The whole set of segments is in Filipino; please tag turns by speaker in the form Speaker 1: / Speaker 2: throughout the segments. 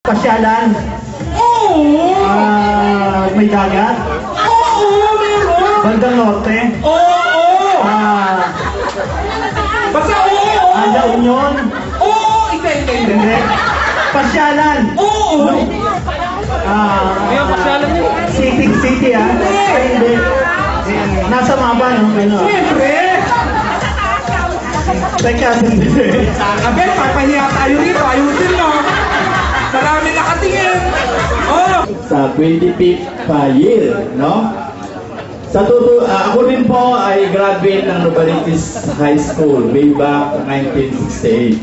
Speaker 1: Pasyalan.
Speaker 2: Oo!
Speaker 1: May dagat.
Speaker 2: Oo, meron!
Speaker 1: Bandang Norte.
Speaker 2: Oo! Basta oo!
Speaker 1: La Union.
Speaker 2: Oo! Hindi.
Speaker 1: Pasyalan.
Speaker 2: Oo!
Speaker 3: May pasyalan yun.
Speaker 1: City Ay, hindi. Nasa mapa, no?
Speaker 2: Siyempre!
Speaker 1: Teka, hindi.
Speaker 2: Sabi, papahiya tayo rito. Ayusin mo. Marami nakatingin. Oh!
Speaker 4: Sa 25th year, no? Ako din po ay graduate ng Novaliches High School way back 1968.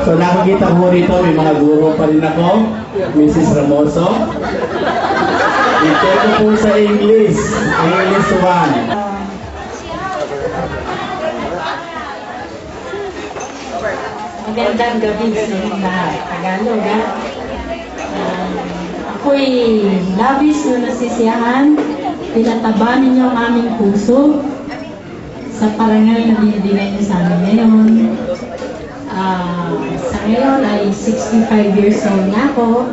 Speaker 4: So nakikita ko rito, may mga guro pa rin ako, Mrs. Ramoso. Ito ko po sa English 1.
Speaker 5: Magandang gabi sa inyong lahat. Tagalog, ha? Ako'y labis na nasisiyahan. Pinataba ninyo ang aming puso sa parangal na binibigay niyo sa amin ngayon. Sa ngayon ay 65 years old na ako.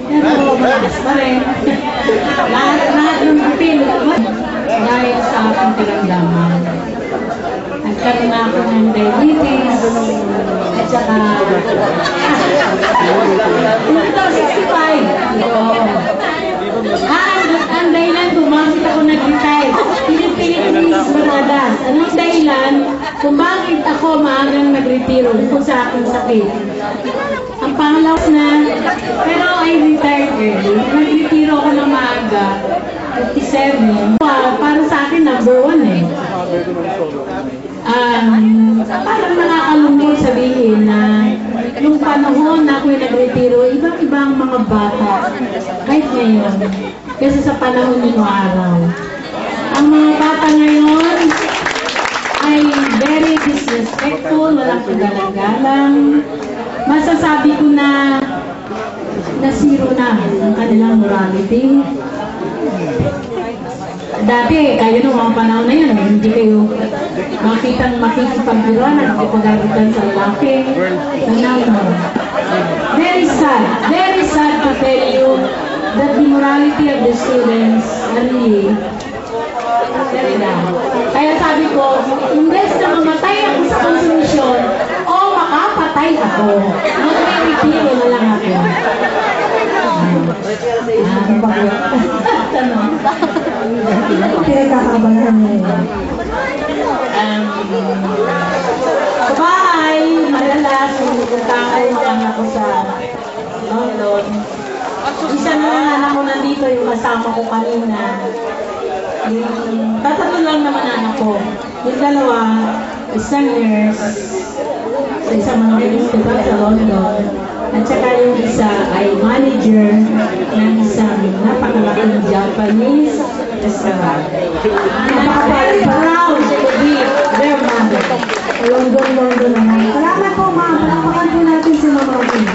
Speaker 5: Pero malakas pa rin. lahat ng apil dahil sa aking pinagdaman. Nagkaroon na ako ng diabetes at saka ito, 65. Ang dahilan kung bakit ako nag-retire, pinipilit ni Miss Baradas. Anong dahilan kung bakit ako maagang nag-retiro kung sa aking sakit? Ang pangalaw na, pero I retired early. Nag-retiro ako ng maaga, 57. Para sa akin, number 1 eh. Parang nakakalungkot sabihin na nung panahon na ako'y nag-retiro, ibang-ibang mga bata, kahit ngayon, kasi sa panahon nino araw. Ang mga bata ngayon ay very disrespectful, walang kagalang-galang. Masasabi ko na zero na ang kanilang morality. Dati, kayo nung mga panahon na yun, hindi kayo makikipagbiruan at makipag-agitan sa lalaki. Now, no. Very sad to tell you that the morality of the students are really very down. Kaya sabi ko, imbes na mamatay ako sa konsumisyon, o makapatay ako, mag-retiro na lang ako. Pinagkakabahan mo yun. Sa bahay, madalas, nagkakay lang ako sa London. Isa na lang anak ko nandito, yung kasama ko kanina. Tatatlo lang naman anak ko. Yung dalawa, isang nurse sa isang mga institute sa London. At saka yung isa ay manager ng isang napakalaking Japanese restaurant. Napaka-proud to be their mother. London naman. Salamat po, ma'am. Palapakan po natin si Ma'am Robin.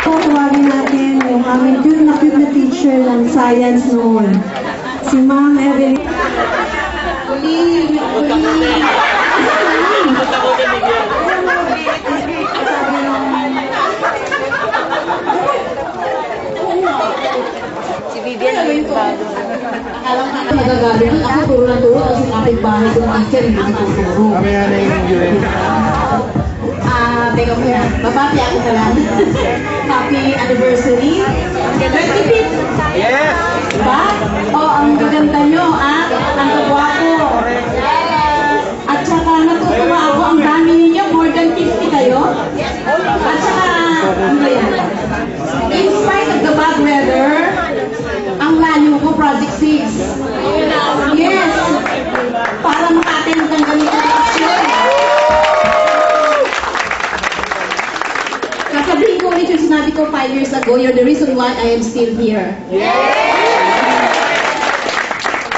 Speaker 5: Tuwagin natin yung aming cute na teacher ng science noon. Si Ma'am Evelyn.
Speaker 6: Si Vivian ang invado.
Speaker 5: Magagabi ako, turo na turo kasi aking bahay kung teacher, hindi ko turo.
Speaker 1: Kami nga na yung UN.
Speaker 5: Teka mo yan. Babati ako sa lahat. Happy anniversary. 25th.
Speaker 3: Yes!
Speaker 5: Diba? Ang gaganda nyo, ang kagwapo. At saka natutuwa ako, ang dami ninyo, more than 50 kayo. At saka, ano yan? In spite of the bad weather, ang layo ko, Project 6. Yes! Para maka-attend ng ganito action. Sasabihin ko ulit yung sinabi ko 5 years ago, you're the reason why I am still here.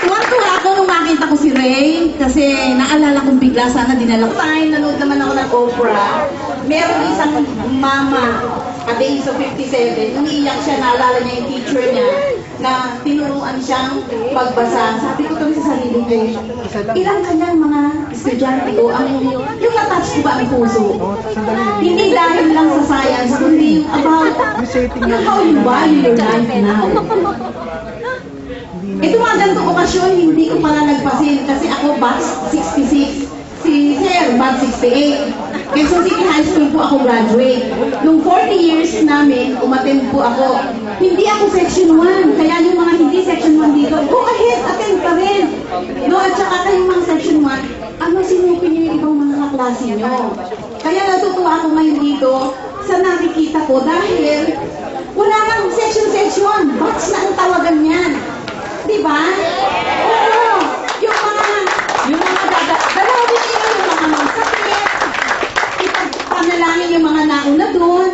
Speaker 5: Tuwang-tuwa ako nung makita ko si Ray, kasi naalala kong bigla, sana dinala ko. Time, nanood naman ako ng Oprah. Meron isang mama, at the age of 57, umiiyak siya, naalala niya yung teacher niya.
Speaker 6: na tinuruan siyang magbasa. Sabi ko kami sa sarili ko, ilang kanyang mga estudyante ko yung natouch ko ba ang puso? Hindi dahil lang sa science, kundi yung about how you value your life now. Ito mga ganitong okasyon, hindi ko pala nagpasin kasi ako batch 66. Si Sir, batch 68. Quezon City High School po ako graduate. Nung 40 years namin, umattend po ako. Hindi ako section 1. Kaya yung mga hindi section 1 dito, go ahead, attend pa rin. No, at saka kayong mga section 1, ano sinupin niyo yung ibang mga kaklase nyo? Kaya natutuwa ako ngayon dito sa nakikita ko dahil wala nang section-section. Batch na ang tawagan niyan. Diba? Oo. Yung mga dalawin nyo yung mga sakit. Ipagpanalangin yung mga nauna doon.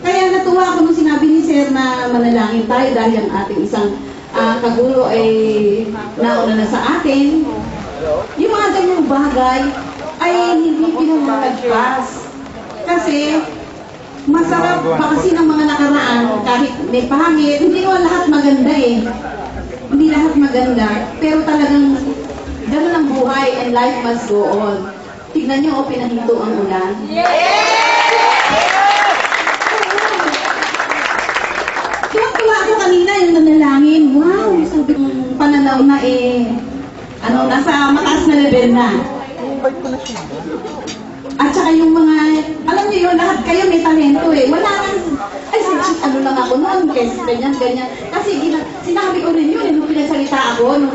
Speaker 6: Kaya natuwa ako nung sinabi ni Sir na manalangin tayo dahil ang ating isang kagulo ay nauna na sa atin. Yung mga ganyang bagay ay hindi pinalagpas. Kasi masarap pa kasi ng mga nakaraan kahit may pangit. Hindi naman lahat maganda eh. Hindi lahat maganda. Pero talagang ganun ang buhay and life must go on. Tignan niyo, pinahinto ang ulan. Tuwa ako kanina yung nanalangin. Wow, sabi kong pananaw na nasa mataas na level na. At saka yung mga, alam niyo yun, lahat kayo may talento eh. Wala nang, ano lang ako noon, ganyan. Kasi sinabi ko rin yun, nung pinagsalita ako, nung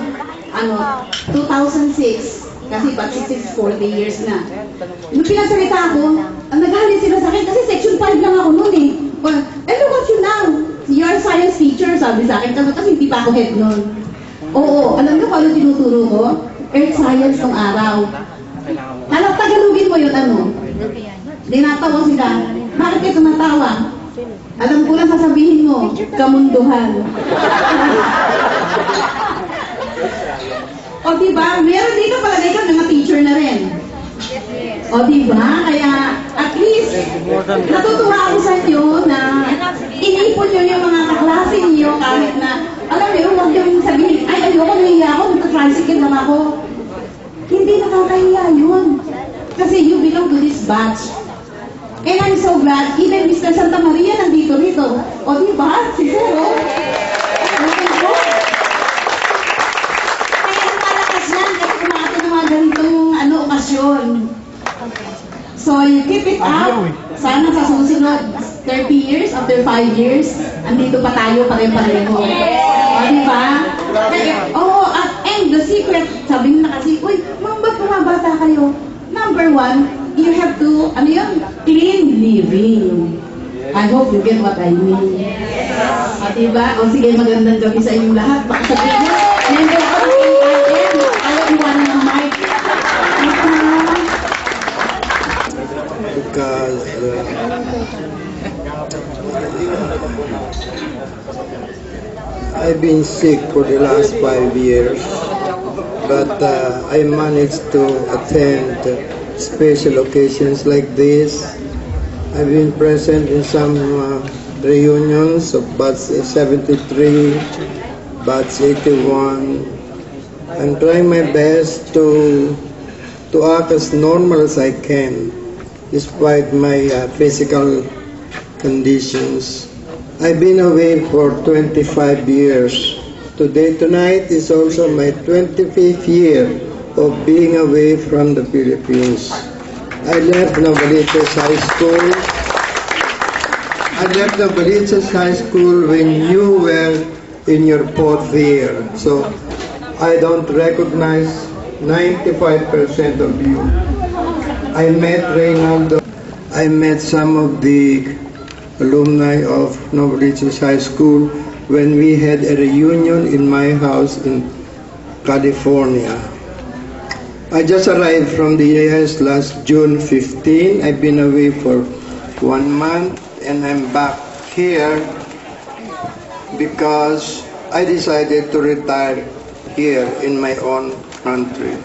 Speaker 6: 2006, kasi batch 6, 40 years na. Nung pinagsalita ako, naghahalin sila sa akin, kasi section 5 lang ako noon eh. Look at you now, you're a science teacher, sabi sa akin, kasi hindi pa ako head noon. Oo, alam niyo kung ano tinuturo ko? Earth science tong araw. Tagalogin mo yun Dinatawa sila. Bakit kayo tumatawa? Alam ko lang sasabihin mo, kamunduhan. O diba, meron dito palagay ka mga teacher na rin. O diba, kaya at least natutuwa ako sa inyo na inipon nyo yung mga kaklase niyo kahit na, alam niyo, huwag yung sabihin, ay ayoko, nahiya ako, nagka-tricycle lang ako. Hindi nakakahiya yun. Kasi you belong to this batch. And I'm so glad, even Mr. Santa Maria nandito rito. O diba? Siguro. Kaya lumalakas yan kasi kumato ng mga ganitong okasyon. So you keep it up. Sana sa susunod 30 years, after 5 years, andito pa tayo pareho. O diba? And the secret, sabi nila kasi, uy, ma'am, ba't bumabata kayo? Number 1, you have to, clean living. I hope you get what I mean. Diba? O sige, magandang gabi sa inyong lahat. Baka sabihin nyo, member ako ng AIM. Ayaw iwanan ng mic.
Speaker 7: Because I've been sick for the last 5 years. But I managed to attend special occasions like this. I've been present in some reunions of batch 73, batch 81. I'm trying my best to act as normal as I can, despite my physical conditions. I've been away for 25 years. Tonight is also my 25th year of being away from the Philippines. I left Novaliches High School. High School when you were in your 4th year. So I don't recognize 95% of you. I met Reynaldo. I met some of the alumni of Novaliches High School when we had a reunion in my house in California. I just arrived from the US last June 15. I've been away for 1 month and I'm back here because I decided to retire here in my own country.